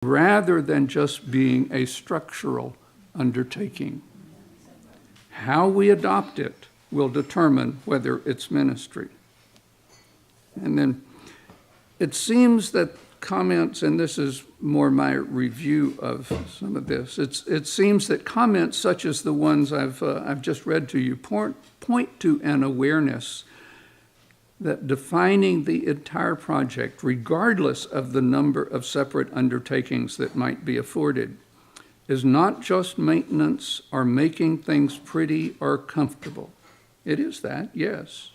rather than just being a structural undertaking. How we adopt it will determine whether it's ministry. And then it seems that comments, and this is more my review of some of this, it seems that comments such as the ones I've just read to you point to an awareness that defining the entire project, regardless of the number of separate undertakings that might be afforded, is not just maintenance or making things pretty or comfortable. It is that, yes.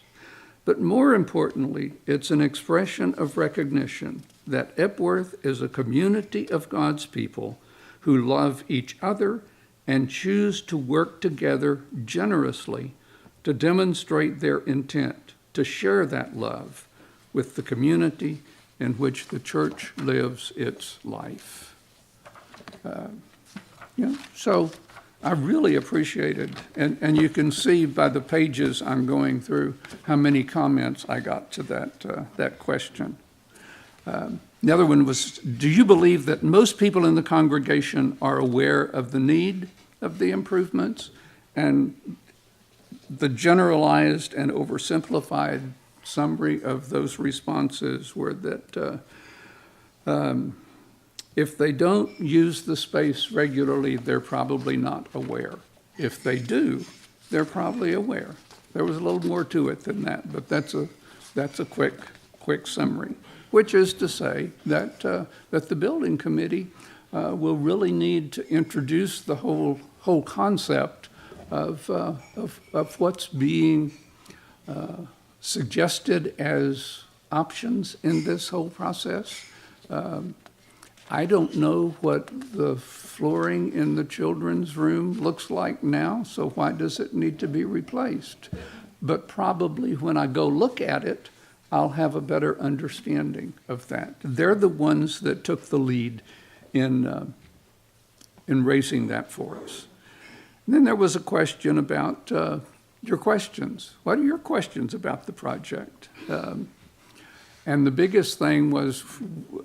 But more importantly, it's an expression of recognition that Epworth is a community of God's people who love each other and choose to work together generously to demonstrate their intent to share that love with the community in which the church lives its life. So I really appreciated, and you can see by the pages I'm going through how many comments I got to that question. The other one was, do you believe that most people in the congregation are aware of the need of the improvements? And the generalized and oversimplified summary of those responses were that if they don't use the space regularly, they're probably not aware. If they do, they're probably aware. There was a little more to it than that, but that's a quick summary, which is to say that the building committee will really need to introduce the whole concept of what's being suggested as options in this whole process. I don't know what the flooring in the children's room looks like now, so why does it need to be replaced? But probably when I go look at it, I'll have a better understanding of that. They're the ones that took the lead in raising that for us. And then there was a question about your questions. What are your questions about the project? And the biggest thing was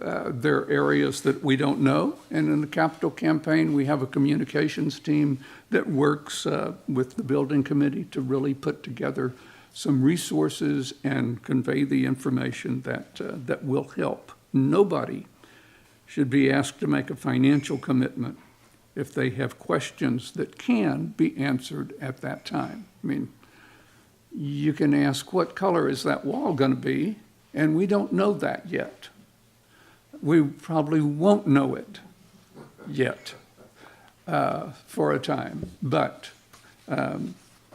there are areas that we don't know. And in the capital campaign, we have a communications team that works with the building committee to really put together some resources and convey the information that will help. Nobody should be asked to make a financial commitment if they have questions that can be answered at that time. I mean, you can ask, what color is that wall going to be? And we don't know that yet. We probably won't know it yet for a time. But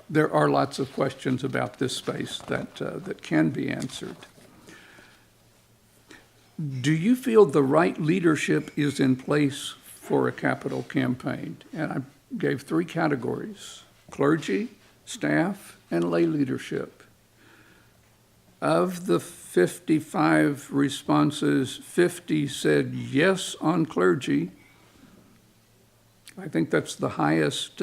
there are lots of questions about this space that can be answered. Do you feel the right leadership is in place for a capital campaign? And I gave 3 categories: clergy, staff, and lay leadership. Of the 55 responses, 50 said yes on clergy. I think that's the highest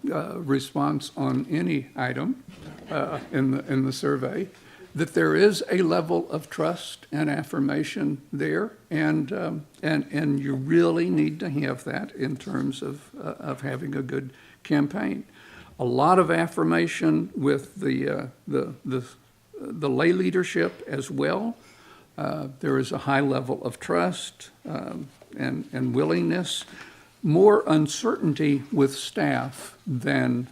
response on any item in the survey. That there is a level of trust and affirmation there, and you really need to have that in terms of having a good campaign. A lot of affirmation with the lay leadership as well. There is a high level of trust and willingness. More uncertainty with staff than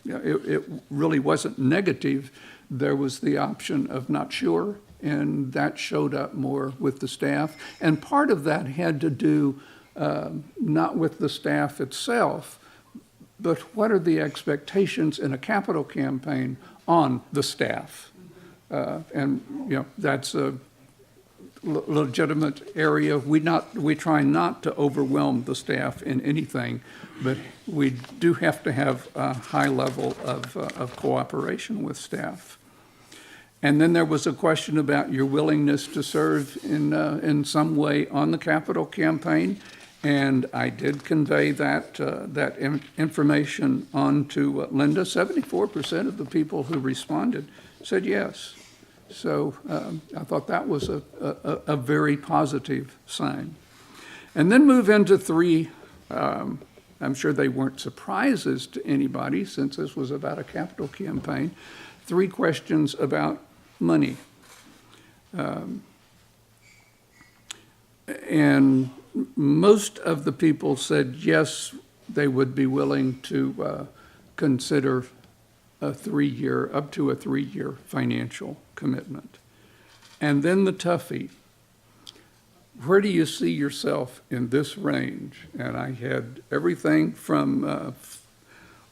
it really wasn't negative. There was the option of not sure, and that showed up more with the staff. And part of that had to do not with the staff itself, but what are the expectations in a capital campaign on the staff? And that's a legitimate area. We try not to overwhelm the staff in anything, but we do have to have a high level of cooperation with staff. And then there was a question about your willingness to serve in some way on the capital campaign, and I did convey that information on to Linda. 74% of the people who responded said yes. So I thought that was a very positive sign. And then move into three. I'm sure they weren't surprises to anybody since this was about a capital campaign. Three questions about money. And most of the people said yes, they would be willing to consider up to a 3-year financial commitment. And then the toughie. Where do you see yourself in this range? And I had everything from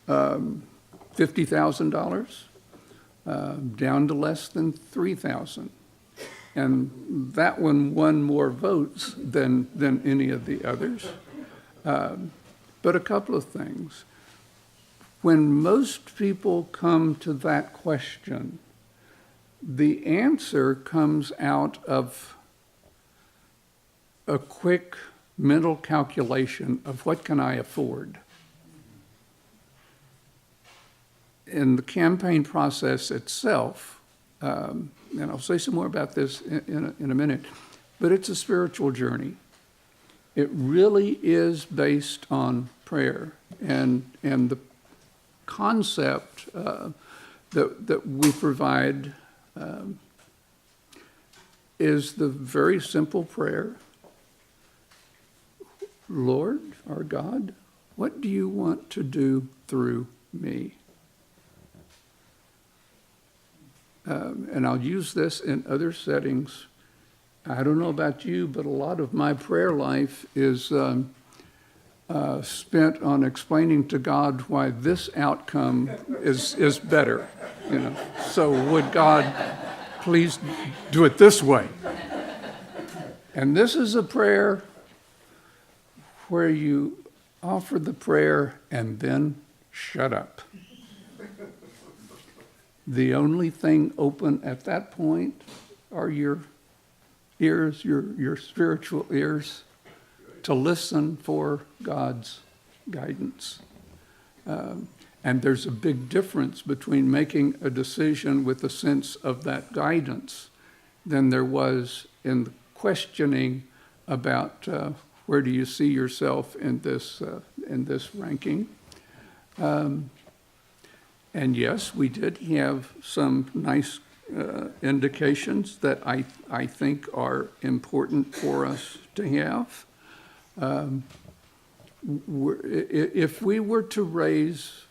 $50,000 down to less than $3,000. And that one won more votes than any of the others. But a couple of things. When most people come to that question, the answer comes out of a quick mental calculation of what can I afford. In the campaign process itself, and I'll say some more about this in a minute, but it's a spiritual journey. It really is based on prayer, and the concept that we provide is the very simple prayer. Lord, our God, what do you want to do through me? And I'll use this in other settings. I don't know about you, but a lot of my prayer life is spent on explaining to God why this outcome is better. So would God please do it this way? And this is a prayer where you offer the prayer and then shut up. The only thing open at that point are your ears, your spiritual ears, to listen for God's guidance. And there's a big difference between making a decision with a sense of that guidance than there was in the questioning about where do you see yourself in this ranking. And yes, we did have some nice indications that I think are important for us to have. If we were to raise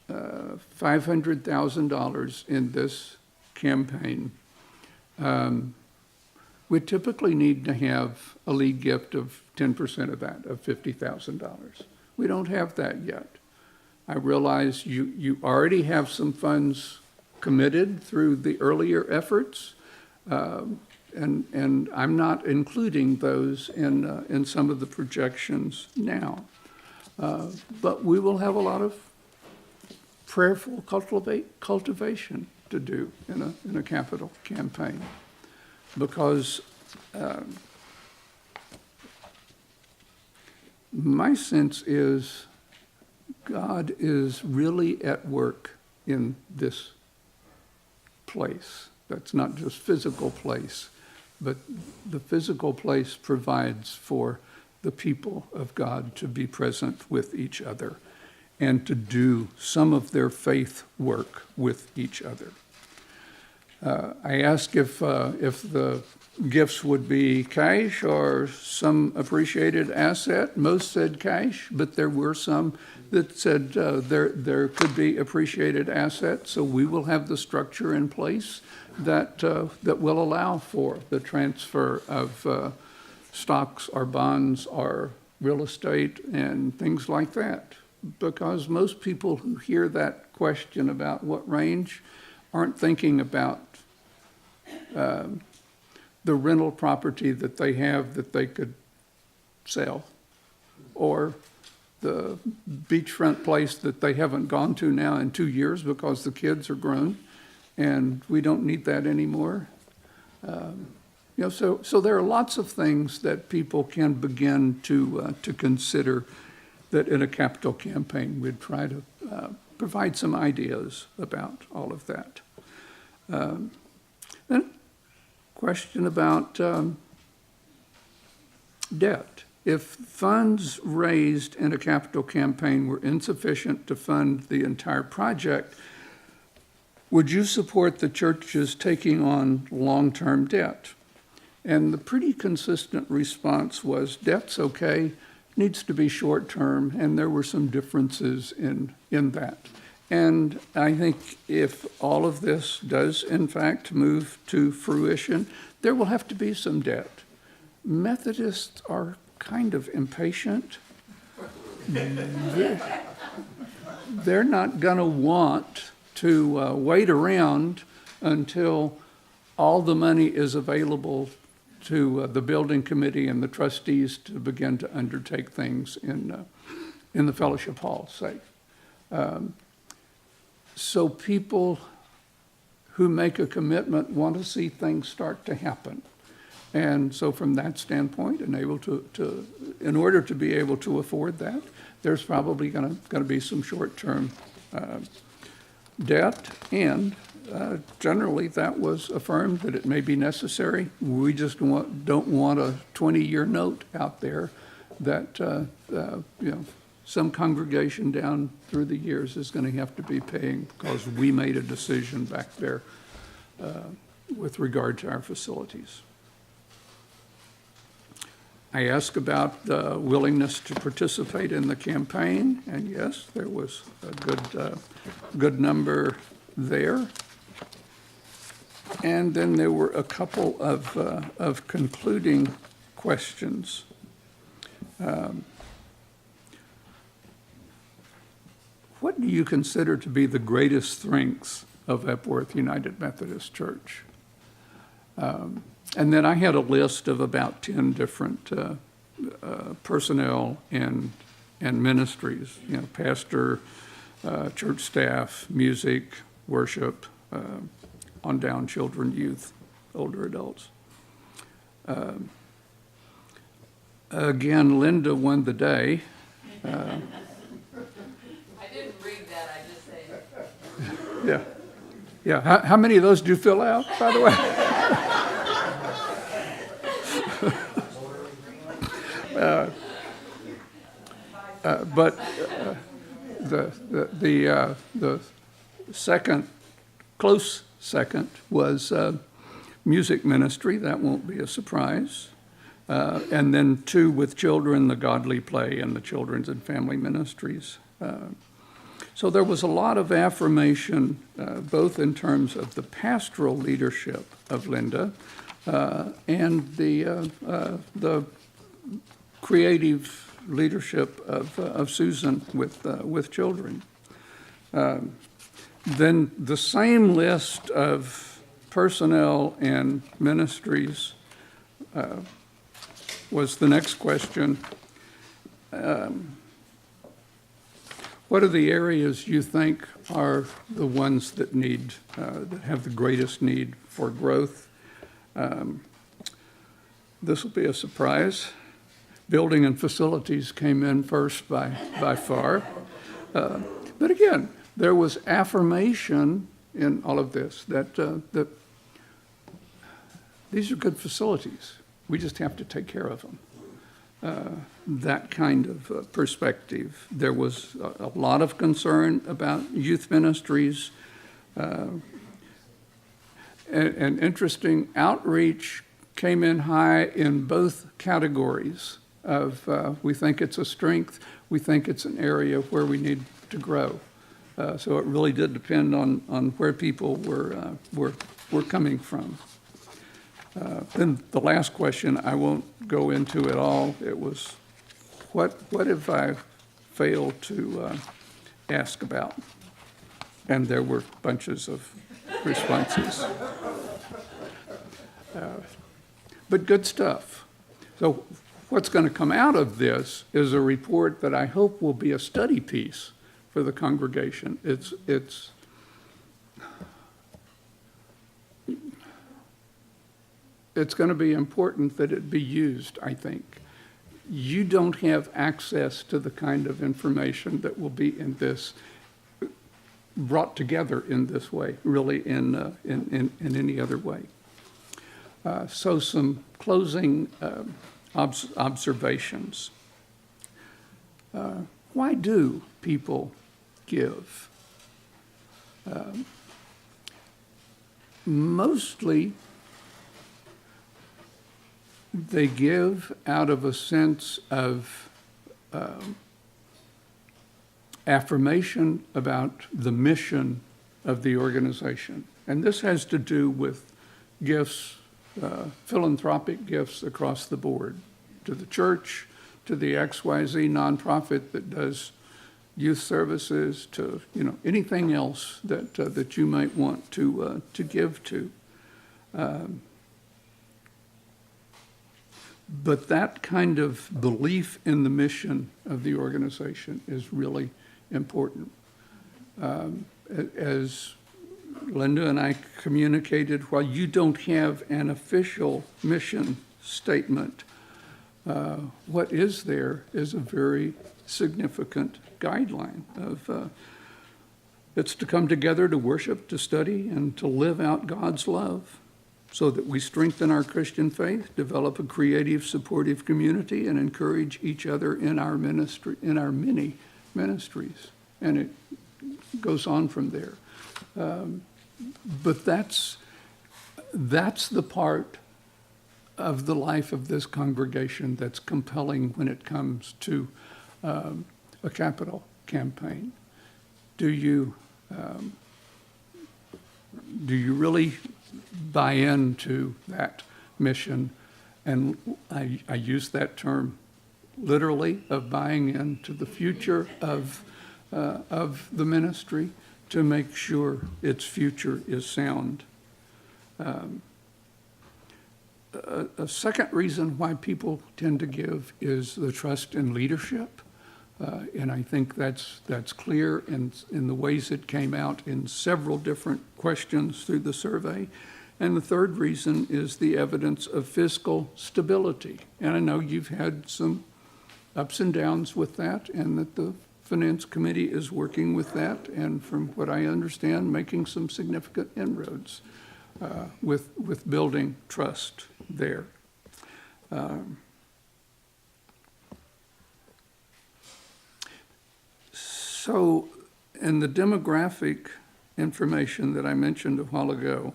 $500,000 in this campaign, we typically need to have a lead gift of 10% of that, of $50,000. We don't have that yet. I realize you already have some funds committed through the earlier efforts, and I'm not including those in some of the projections now. But we will have a lot of prayerful cultivation to do in a capital campaign, because my sense is God is really at work in this place. That's not just physical place, but the physical place provides for the people of God to be present with each other and to do some of their faith work with each other. I asked if the gifts would be cash or some appreciated asset. Most said cash, but there were some that said there could be appreciated assets. So we will have the structure in place that will allow for the transfer of stocks or bonds or real estate and things like that. Because most people who hear that question about what range aren't thinking about the rental property that they have that they could sell, or the beachfront place that they haven't gone to now in 2 years because the kids are grown and we don't need that anymore. So there are lots of things that people can begin to consider that in a capital campaign we'd try to provide some ideas about all of that. Then question about debt if funds raised in a capital campaign were insufficient to fund the entire project, would you support the churches taking on long-term debt? And the pretty consistent response was, debt's okay, needs to be short-term, and there were some differences in that. And I think if all of this does, in fact, move to fruition, there will have to be some debt. Methodists are kind of impatient. They're not going to want to wait around until all the money is available to the building committee and the trustees to begin to undertake things in the fellowship hall, say. So people who make a commitment want to see things start to happen. And so from that standpoint, in order to be able to afford that, there's probably going to be some short-term debt, and generally that was affirmed that it may be necessary. We just don't want a 20-year note out there that some congregation down through the years is going to have to be paying because we made a decision back there with regard to our facilities. I asked about the willingness to participate in the campaign, and yes, there was a good number there. And then there were a couple of concluding questions. What do you consider to be the greatest strengths of Epworth United Methodist Church? And then I had a list of about 10 different personnel and ministries, pastor, church staff, music, worship, on down, children, youth, older adults. Again, Linda won the day. I didn't read that, I just said. Yeah. Yeah. How many of those do you fill out, by the way? But the second, close second, was music ministry. That won't be a surprise. And then 2 with children, the Godly Play and the Children's and Family Ministries. So there was a lot of affirmation, both in terms of the pastoral leadership of Linda and the creative leadership of Susan with children. Then the same list of personnel and ministries was the next question. What are the areas you think are the ones that that have the greatest need for growth? This will be a surprise. Building and facilities came in first by far. But again, there was affirmation in all of this that these are good facilities. We just have to take care of them. That kind of perspective. There was a lot of concern about youth ministries. And interesting, outreach came in high in both categories of we think it's a strength, we think it's an area where we need to grow. So it really did depend on where people were coming from. Then the last question, I won't go into at all. It was, what have I failed to ask about? And there were bunches of responses. But good stuff. So what's going to come out of this is a report that I hope will be a study piece for the congregation. It's going to be important that it be used, I think. You don't have access to the kind of information that will be in this, brought together in this way, really in any other way. So some closing observations. Why do people give? Mostly, they give out of a sense of affirmation about the mission of the organization. And this has to do with gifts, philanthropic gifts across the board, to the church, to the XYZ nonprofit that does youth services, to anything else that you might want to give to. But that kind of belief in the mission of the organization is really important. As Linda and I communicated, while you don't have an official mission statement, what is there is a very significant guideline of it's to come together to worship, to study, and to live out God's love so that we strengthen our Christian faith, develop a creative, supportive community, and encourage each other in our ministry, in our many ministries. And it goes on from there. But that's the part of the life of this congregation that's compelling when it comes to a capital campaign. Do you really buy into that mission? And I use that term literally, of buying into the future of the ministry to make sure its future is sound. A second reason why people tend to give is the trust in leadership. And I think that's clear in the ways it came out in several different questions through the survey. And the third reason is the evidence of fiscal stability. And I know you've had some ups and downs with that, and that the Finance Committee is working with that, and from what I understand, making some significant inroads with building trust there. So in the demographic information that I mentioned a while ago,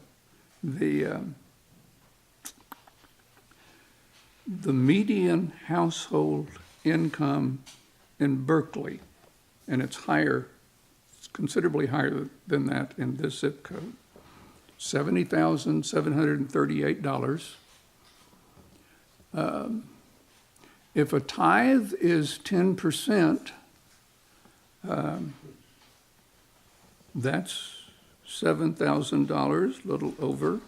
the median household income in Berkeley, and it's considerably higher than that in this zip code, $70,738. If a tithe is 10%, that's $7,000, a little over.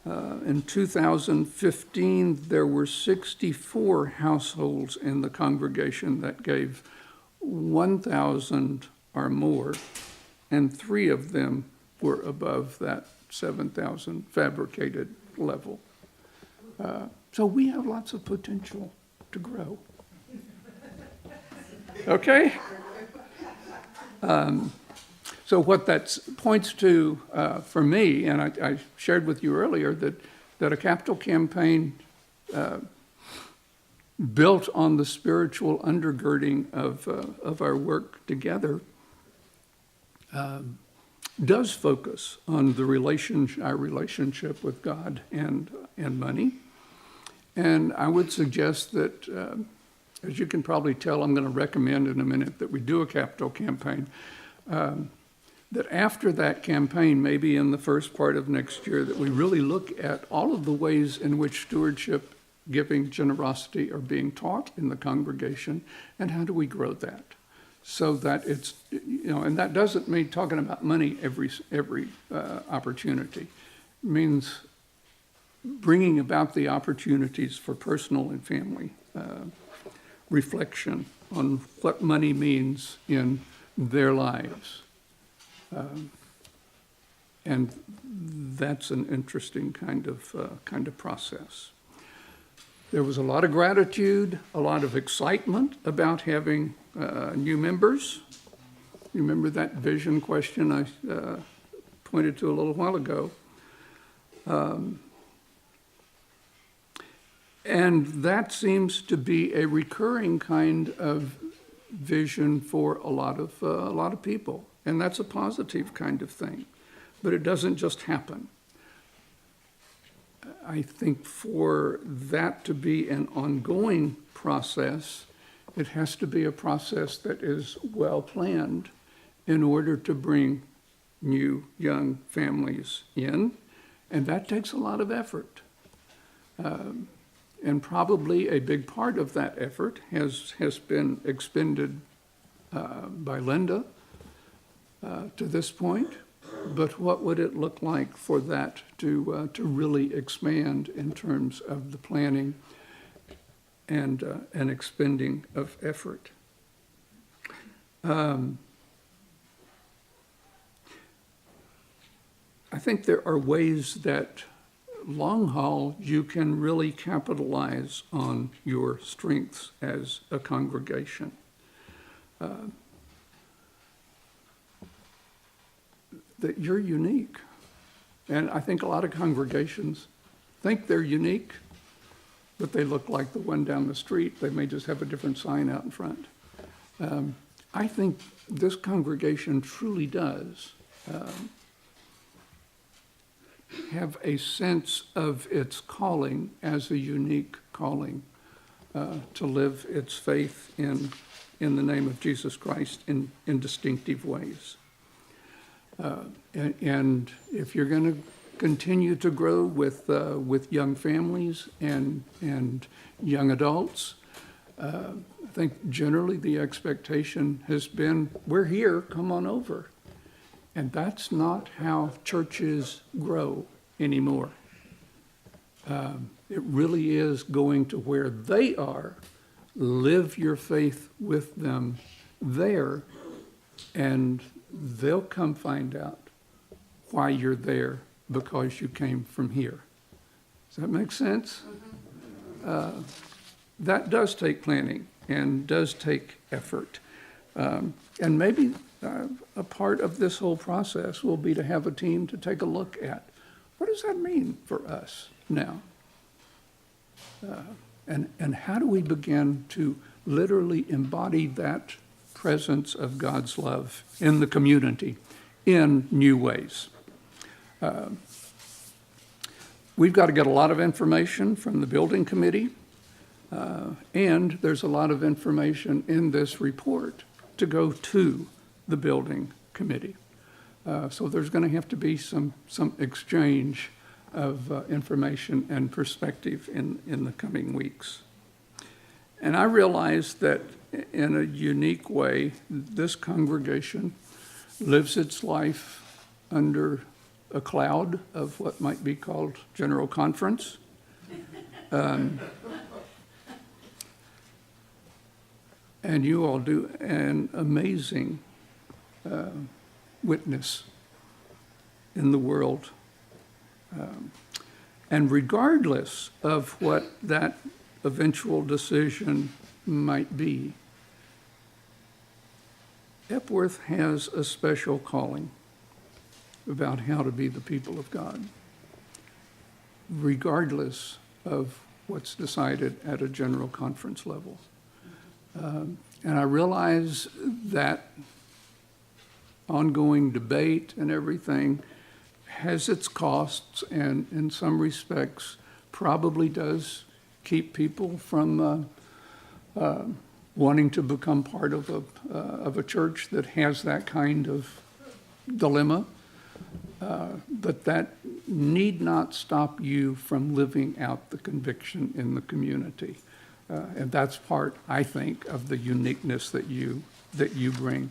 In 2015, there were 64 households in the congregation that gave 1,000 or more, and 3 of them were above that 7,000 fabricated level. So we have lots of potential to grow. Okay? So what that points to for me, and I shared with you earlier, that a capital campaign built on the spiritual undergirding of our work together does focus on our relationship with God and money. And I would suggest that, as you can probably tell, I'm going to recommend in a minute that we do a capital campaign. That after that campaign, maybe in the first part of next year, that we really look at all of the ways in which stewardship, giving, generosity are being taught in the congregation, and how do we grow that? So that it's, and that doesn't mean talking about money every opportunity. It means bringing about the opportunities for personal and family reflection on what money means in their lives. And that's an interesting kind of process. There was a lot of gratitude, a lot of excitement about having new members. You remember that vision question I pointed to a little while ago. And that seems to be a recurring kind of vision for a lot of people, and that's a positive kind of thing. But it doesn't just happen. I think for that to be an ongoing process, it has to be a process that is well planned in order to bring new young families in, and that takes a lot of effort. And probably a big part of that effort has been expended by Linda to this point. But what would it look like for that to really expand in terms of the planning and expending of effort? I think there are ways that long haul you can really capitalize on your strengths as a congregation. That you're unique. And I think a lot of congregations think they're unique, but they look like the one down the street. They may just have a different sign out in front. I think this congregation truly does have a sense of its calling as a unique calling to live its faith in the name of Jesus Christ in distinctive ways. And if you're going to continue to grow with young families and young adults, I think generally the expectation has been, we're here, come on over. And that's not how churches grow anymore. It really is going to where they are, live your faith with them there, and they'll come find out why you're there because you came from here. Does that make sense? That does take planning and does take effort. And maybe a part of this whole process will be to have a team to take a look at what does that mean for us now? And how do we begin to literally embody that presence of God's love in the community in new ways? We've got to get a lot of information from the building committee, and there's a lot of information in this report to go to the building committee. So there's going to have to be some exchange of information and perspective in the coming weeks. And I realize that in a unique way, this congregation lives its life under a cloud of what might be called General Conference. And you all do an amazing witness in the world. And regardless of what that eventual decision might be, Epworth has a special calling about how to be the people of God, regardless of what's decided at a general conference level. And I realize that ongoing debate and everything has its costs, and in some respects probably does keep people from wanting to become part of a church that has that kind of dilemma. But that need not stop you from living out the conviction in the community. And that's part, I think, of the uniqueness that you bring.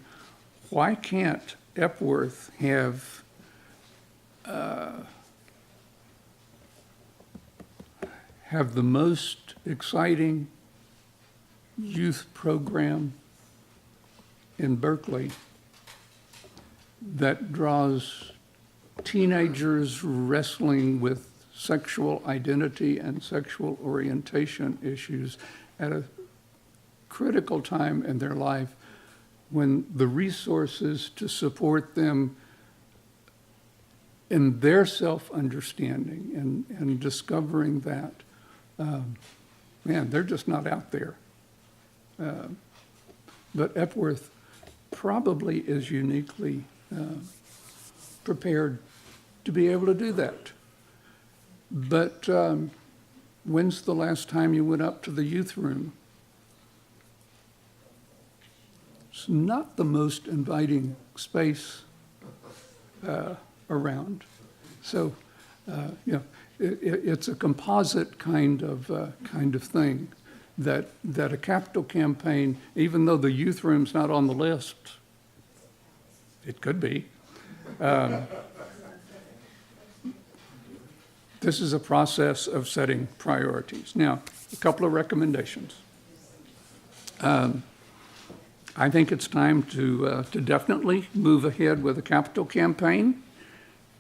Why can't Epworth have the most exciting youth program in Berkeley that draws teenagers wrestling with sexual identity and sexual orientation issues at a critical time in their life when the resources to support them in their self-understanding and discovering that man, they're just not out there. But Epworth probably is uniquely prepared to be able to do that. But when's the last time you went up to the youth room? It's not the most inviting space around. So, it's a composite kind of thing that a capital campaign, even though the youth room's not on the list, it could be. This is a process of setting priorities. Now, a couple of recommendations. I think it's time to definitely move ahead with a capital campaign,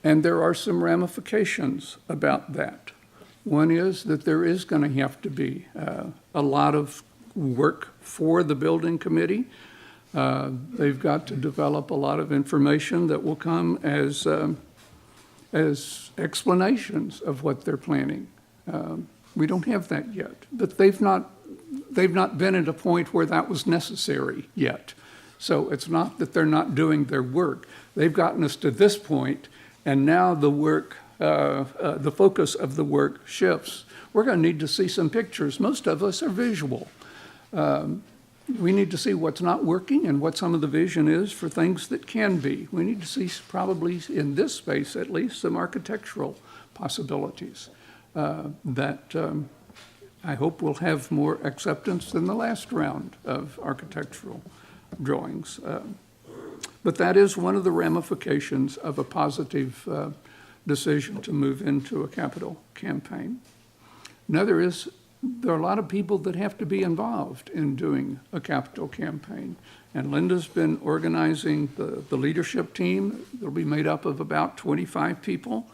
and there are some ramifications about that. One is that there is going to have to be a lot of work for the building committee. They've got to develop a lot of information that will come as explanations of what they're planning. We don't have that yet, but they've not been at a point where that was necessary yet. So it's not that they're not doing their work. They've gotten us to this point, and now the work, the focus of the work shifts. We're going to need to see some pictures. Most of us are visual. We need to see what's not working and what some of the vision is for things that can be. We need to see, probably in this space at least, some architectural possibilities that I hope will have more acceptance than the last round of architectural drawings. But that is one of the ramifications of a positive decision to move into a capital campaign. Another is there are a lot of people that have to be involved in doing a capital campaign. And Linda's been organizing the leadership team. It'll be made up of about 25 people.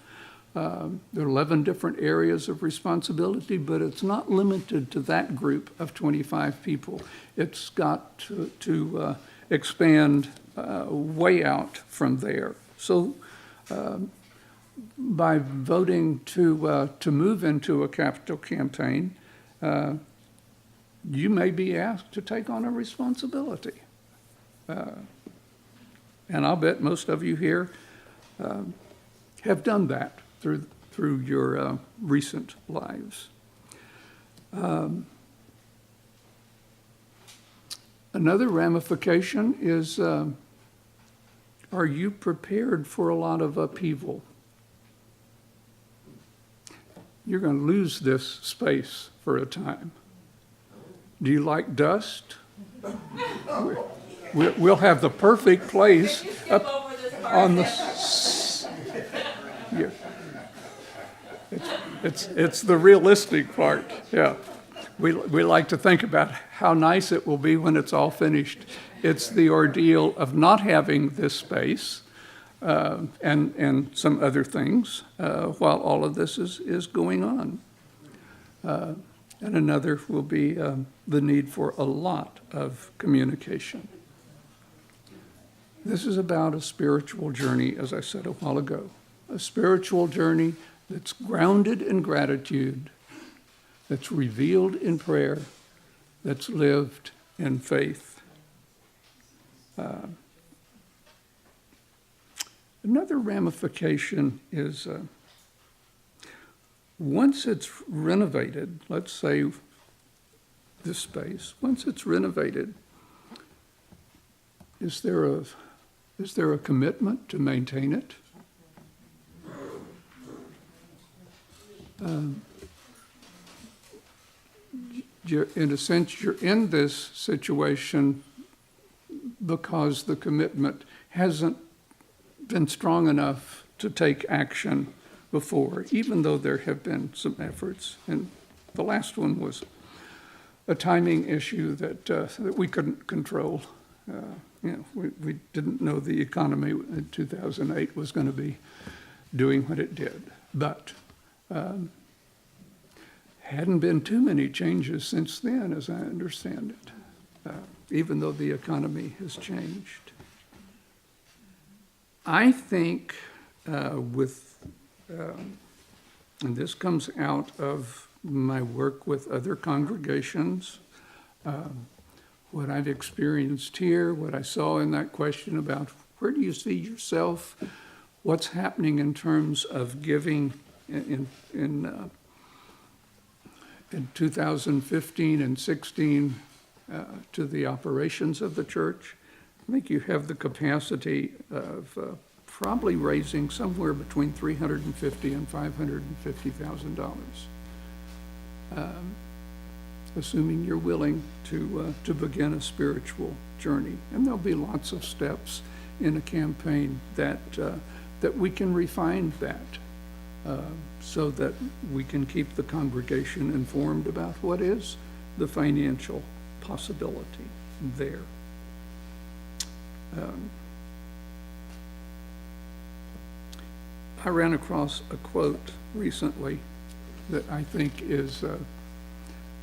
There are 11 different areas of responsibility, but it's not limited to that group of 25 people. It's got to expand way out from there. So by voting to move into a capital campaign, you may be asked to take on a responsibility. And I'll bet most of you here have done that through your recent lives. Another ramification is, are you prepared for a lot of upheaval? You're going to lose this space for a time. Do you like dust? We'll have the perfect place up on the... Yeah. It's the realistic part, yeah. We like to think about how nice it will be when it's all finished. It's the ordeal of not having this space and some other things while all of this is going on. And another will be the need for a lot of communication. This is about a spiritual journey, as I said a while ago, a spiritual journey that's grounded in gratitude, that's revealed in prayer, that's lived in faith. Another ramification is once it's renovated, let's say this space, once it's renovated, is there a commitment to maintain it? In a sense, you're in this situation because the commitment hasn't been strong enough to take action before, even though there have been some efforts. And the last one was a timing issue that we couldn't control. We didn't know the economy in 2008 was going to be doing what it did. But hadn't been too many changes since then, as I understand it, even though the economy has changed. I think and this comes out of my work with other congregations, what I've experienced here, what I saw in that question about where do you see yourself, what's happening in terms of giving in 2015 and 16 to the operations of the church. I think you have the capacity of probably raising somewhere between $350,000 and $550,000, assuming you're willing to begin a spiritual journey. And there'll be lots of steps in a campaign that we can refine that so that we can keep the congregation informed about what is the financial possibility there. I ran across a quote recently that I think is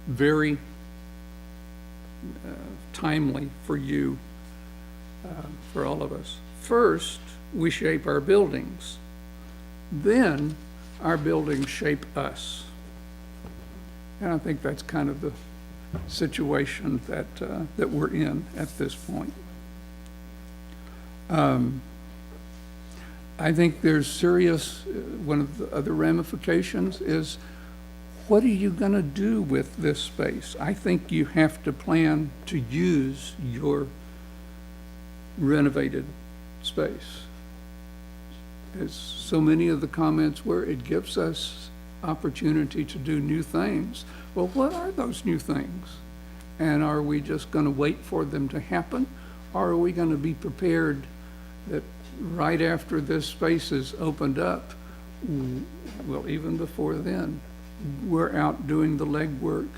very timely for you, for all of us. First, we shape our buildings. Then, our buildings shape us. And I think that's kind of the situation that we're in at this point. I think there's serious, one of the other ramifications is, what are you going to do with this space? I think you have to plan to use your renovated space. As so many of the comments were, it gives us opportunity to do new things. Well, what are those new things? And are we just going to wait for them to happen? Or are we going to be prepared that right after this space is opened up, well, even before then, we're out doing the legwork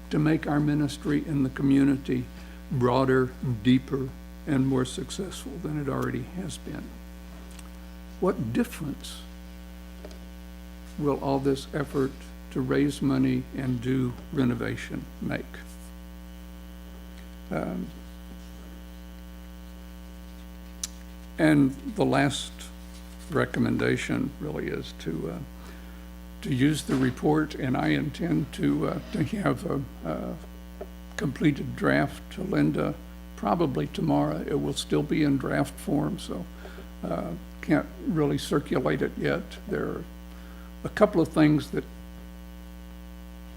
to make our ministry in the community broader, deeper, and more successful than it already has been? What difference will all this effort to raise money and do renovation make? And the last recommendation really is to use the report, and I intend to have a completed draft to Linda probably tomorrow. It will still be in draft form, so can't really circulate it yet. There are a couple of things that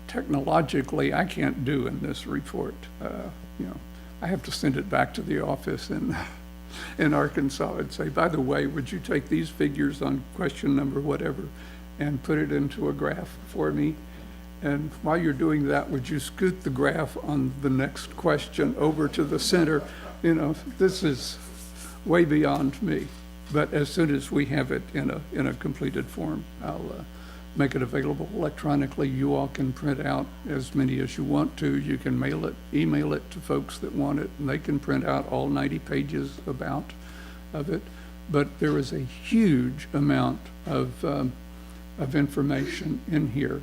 technologically I can't do in this report. I have to send it back to the office in Arkansas and say, by the way, would you take these figures on question number whatever and put it into a graph for me? And while you're doing that, would you scoot the graph on the next question over to the center? This is way beyond me. But as soon as we have it in a completed form, I'll make it available electronically. You all can print out as many as you want to. You can mail it, email it to folks that want it, and they can print out all 90 pages of it. But there is a huge amount of information in here